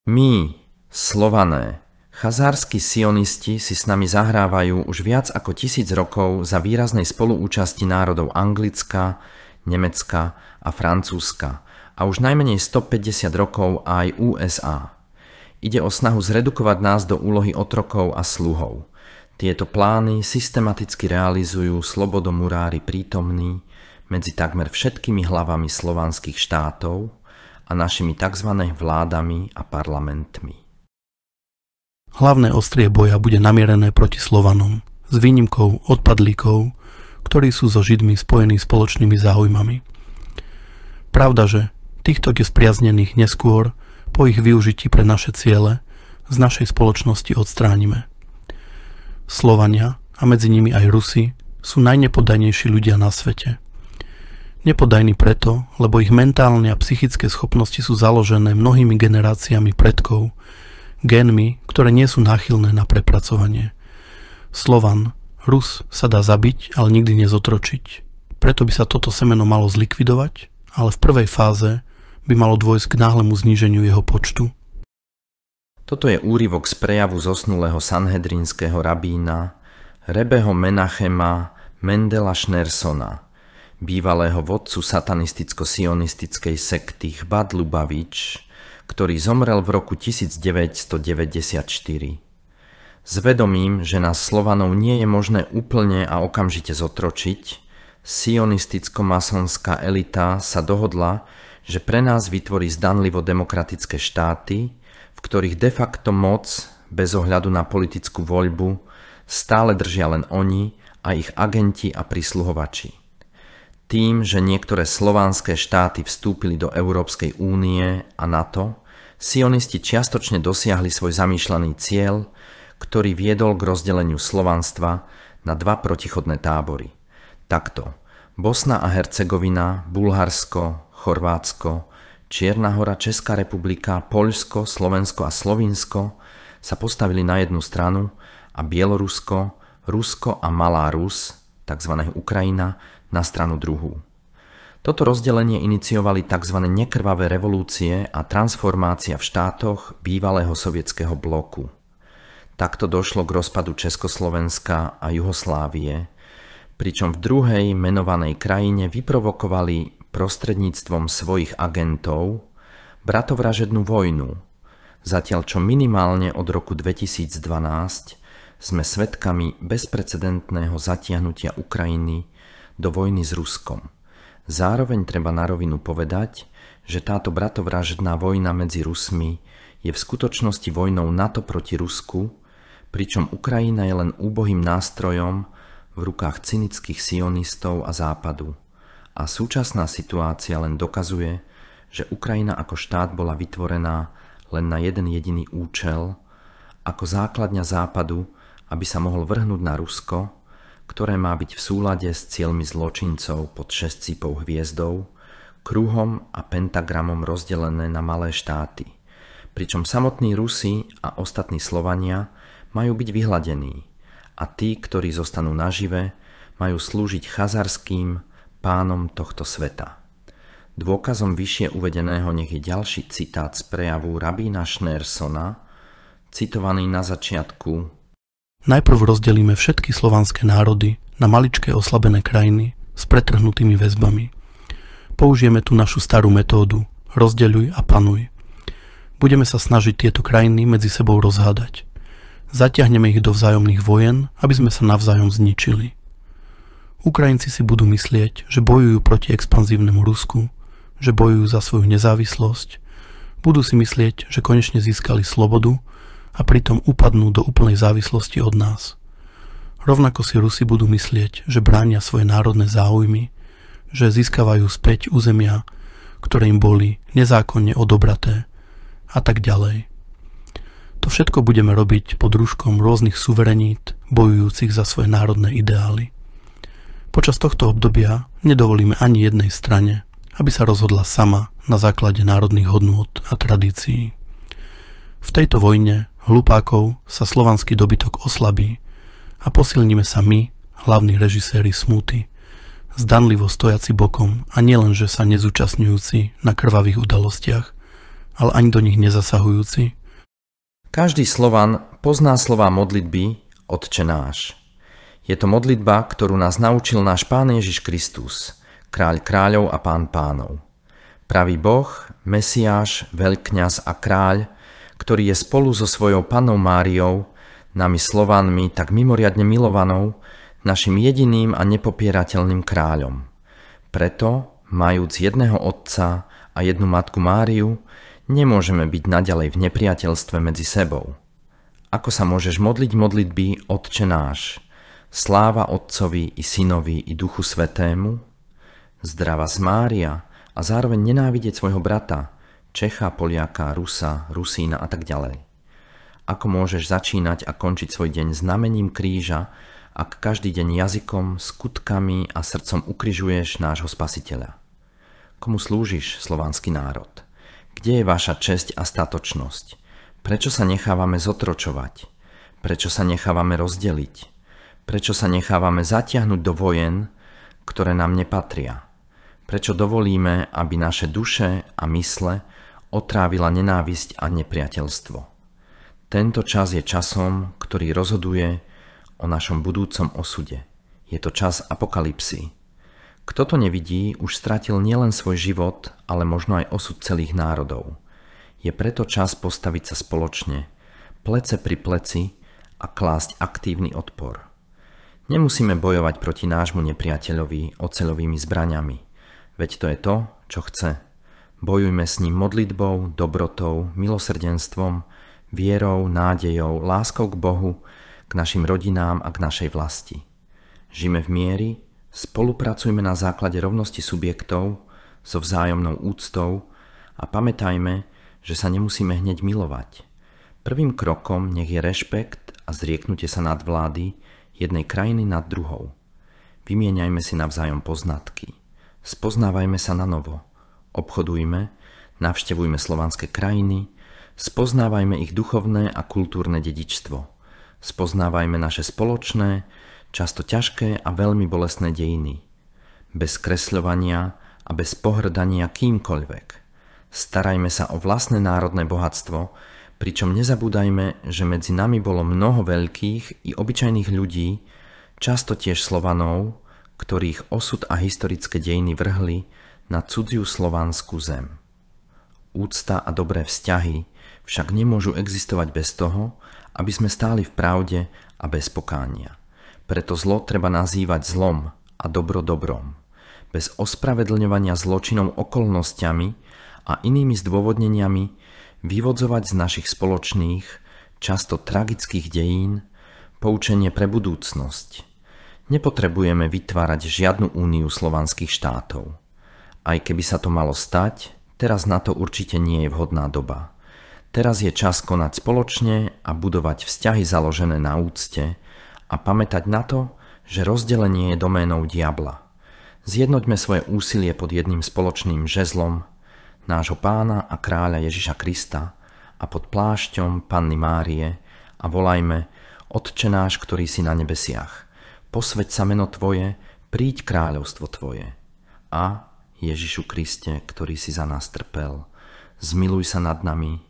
My, Slované, chazársky sionisti si s nami zahrávajú už viac ako 1000 rokov za výraznej spoluúčasti národov Anglicka, Nemecka a Francúzska a už najmenej 150 rokov aj USA. Ide o snahu zredukovať nás do úlohy otrokov a sluhov. Tieto plány systematicky realizujú slobodomurári prítomní medzi takmer všetkými hlavami slovanských štátov a našimi tzv. Vládami a parlamentmi. Hlavné ostrie boja bude namierené proti Slovanom, s výnimkou odpadlíkov, ktorí sú so Židmi spojení spoločnými záujmami. Pravda, že týchto je spriaznených neskôr, po ich využití pre naše ciele, z našej spoločnosti odstránime. Slovania, a medzi nimi aj Rusi, sú najnepodajnejší ľudia na svete. Nepodajní preto, lebo ich mentálne a psychické schopnosti sú založené mnohými generáciami predkov, génmi, ktoré nie sú náchylné na prepracovanie. Slovan, Rus sa dá zabiť, ale nikdy nezotročiť. Preto by sa toto semeno malo zlikvidovať, ale v prvej fáze by malo dôjsť k náhlemu zníženiu jeho počtu. Toto je úryvok z prejavu zosnulého sanhedrinského rabína Rebeho Menachema Mendela Schneersona, bývalého vodcu satanisticko-sionistickej sekty Chabad Lubavitch, ktorý zomrel v roku 1994. S vedomím, že nás Slovanov nie je možné úplne a okamžite zotročiť, sionisticko-masonská elita sa dohodla, že pre nás vytvorí zdanlivo demokratické štáty, v ktorých de facto moc, bez ohľadu na politickú voľbu, stále držia len oni a ich agenti a prisluhovači. Tým, že niektoré slovanské štáty vstúpili do Európskej únie a NATO, sionisti čiastočne dosiahli svoj zamýšľaný cieľ, ktorý viedol k rozdeleniu slovanstva na dva protichodné tábory. Takto Bosna a Hercegovina, Bulharsko, Chorvátsko, Čierna Hora, Česká republika, Poľsko, Slovensko a Slovinsko sa postavili na jednu stranu a Bielorusko, Rusko a Malá Rus, tzv. Ukrajina, na stranu druhú. Toto rozdelenie iniciovali tzv. Nekrvavé revolúcie a transformácia v štátoch bývalého sovietskeho bloku. Takto došlo k rozpadu Československa a Juhoslávie, pričom v druhej menovanej krajine vyprovokovali prostredníctvom svojich agentov bratovražednú vojnu, zatiaľ čo minimálne od roku 2012 sme svedkami bezprecedentného zatiahnutia Ukrajiny do vojny s Ruskom. Zároveň treba na rovinu povedať, že táto bratovražedná vojna medzi Rusmi je v skutočnosti vojnou NATO proti Rusku, pričom Ukrajina je len úbohým nástrojom v rukách cynických sionistov a Západu. A súčasná situácia len dokazuje, že Ukrajina ako štát bola vytvorená len na jeden jediný účel, ako základňa Západu, aby sa mohol vrhnúť na Rusko, ktoré má byť v súlade s cieľmi zločincov pod šesťcípou hviezdou, kruhom a pentagramom rozdelené na malé štáty. Pričom samotní Rusi a ostatní Slovania majú byť vyhladení a tí, ktorí zostanú nažive, majú slúžiť chazarským pánom tohto sveta. Dôkazom vyššie uvedeného nech je ďalší citát z prejavu rabína Schneersona, citovaný na začiatku: Najprv rozdelíme všetky slovanské národy na maličké oslabené krajiny s pretrhnutými väzbami. Použijeme tú našu starú metódu rozdeľuj a panuj. Budeme sa snažiť tieto krajiny medzi sebou rozhádať. Zatiahneme ich do vzájomných vojen, aby sme sa navzájom zničili. Ukrajinci si budú myslieť, že bojujú proti expanzívnemu Rusku, že bojujú za svoju nezávislosť, budú si myslieť, že konečne získali slobodu a pritom upadnú do úplnej závislosti od nás. Rovnako si Rusi budú myslieť, že bránia svoje národné záujmy, že získavajú späť územia, ktoré im boli nezákonne odobraté a tak ďalej. To všetko budeme robiť pod rúškom rôznych suverenít, bojujúcich za svoje národné ideály. Počas tohto obdobia nedovolíme ani jednej strane, aby sa rozhodla sama na základe národných hodnôt a tradícií. V tejto vojne hlupákov sa slovanský dobytok oslabí a posilníme sa my, hlavní režiséri smúty, zdanlivo stojaci bokom a nielenže sa nezúčastňujúci na krvavých udalostiach, ale ani do nich nezasahujúci. Každý Slovan pozná slová modlitby Otče náš. Je to modlitba, ktorú nás naučil náš Pán Ježiš Kristus, kráľ kráľov a pán pánov. Pravý Boh, Mesiáš, veľkňaz a kráľ, ktorý je spolu so svojou pannou Máriou, nami Slovanmi tak mimoriadne milovanou, našim jediným a nepopierateľným kráľom. Preto, majúc jedného otca a jednu matku Máriu, nemôžeme byť naďalej v nepriateľstve medzi sebou. Ako sa môžeš modliť modlitby Otče náš? Sláva Otcovi i Synovi i Duchu Svätému? Zdravá z Mária a zároveň nenávidieť svojho brata, Čecha, Poliaka, Rusa, Rusína a tak ďalej. Ako môžeš začínať a končiť svoj deň znamením kríža, ak každý deň jazykom, skutkami a srdcom ukrižuješ nášho Spasiteľa? Komu slúžiš, slovanský národ? Kde je vaša česť a statočnosť? Prečo sa nechávame zotročovať? Prečo sa nechávame rozdeliť? Prečo sa nechávame zatiahnuť do vojen, ktoré nám nepatria? Prečo dovolíme, aby naše duše a mysle otrávila nenávisť a nepriateľstvo? Tento čas je časom, ktorý rozhoduje o našom budúcom osude. Je to čas apokalypsy. Kto to nevidí, už stratil nielen svoj život, ale možno aj osud celých národov. Je preto čas postaviť sa spoločne, plece pri pleci a klásť aktívny odpor. Nemusíme bojovať proti nášmu nepriateľovi oceľovými zbraňami, veď to je to, čo chce. Bojujme s ním modlitbou, dobrotou, milosrdenstvom, vierou, nádejou, láskou k Bohu, k našim rodinám a k našej vlasti. Žijme v miery, spolupracujme na základe rovnosti subjektov, so vzájomnou úctou a pamätajme, že sa nemusíme hneď milovať. Prvým krokom nech je rešpekt a zrieknutie sa nadvlády jednej krajiny nad druhou. Vymieňajme si navzájom poznatky. Spoznávajme sa na novo. Obchodujme, navštevujme slovanské krajiny, spoznávajme ich duchovné a kultúrne dedičstvo. Spoznávajme naše spoločné, často ťažké a veľmi bolestné dejiny. Bez kresľovania a bez pohrdania kýmkoľvek. Starajme sa o vlastné národné bohatstvo, pričom nezabúdajme, že medzi nami bolo mnoho veľkých i obyčajných ľudí, často tiež Slovanov, ktorých osud a historické dejiny vrhli na cudziu slovanskú zem. Úcta a dobré vzťahy však nemôžu existovať bez toho, aby sme stáli v pravde a bez pokánia. Preto zlo treba nazývať zlom a dobro dobrom. Bez ospravedlňovania zločinov okolnostiami a inými zdôvodneniami vyvodzovať z našich spoločných, často tragických dejín poučenie pre budúcnosť. Nepotrebujeme vytvárať žiadnu úniu slovanských štátov. Aj keby sa to malo stať, teraz na to určite nie je vhodná doba. Teraz je čas konať spoločne a budovať vzťahy založené na úcte a pamätať na to, že rozdelenie je doménou diabla. Zjednoťme svoje úsilie pod jedným spoločným žezlom nášho Pána a kráľa Ježiša Krista a pod plášťom Panny Márie a volajme: Otče náš, ktorý si na nebesiach, posväť sa meno Tvoje, príď kráľovstvo Tvoje. A Ježišu Kriste, ktorý si za nás trpel, zmiluj sa nad nami,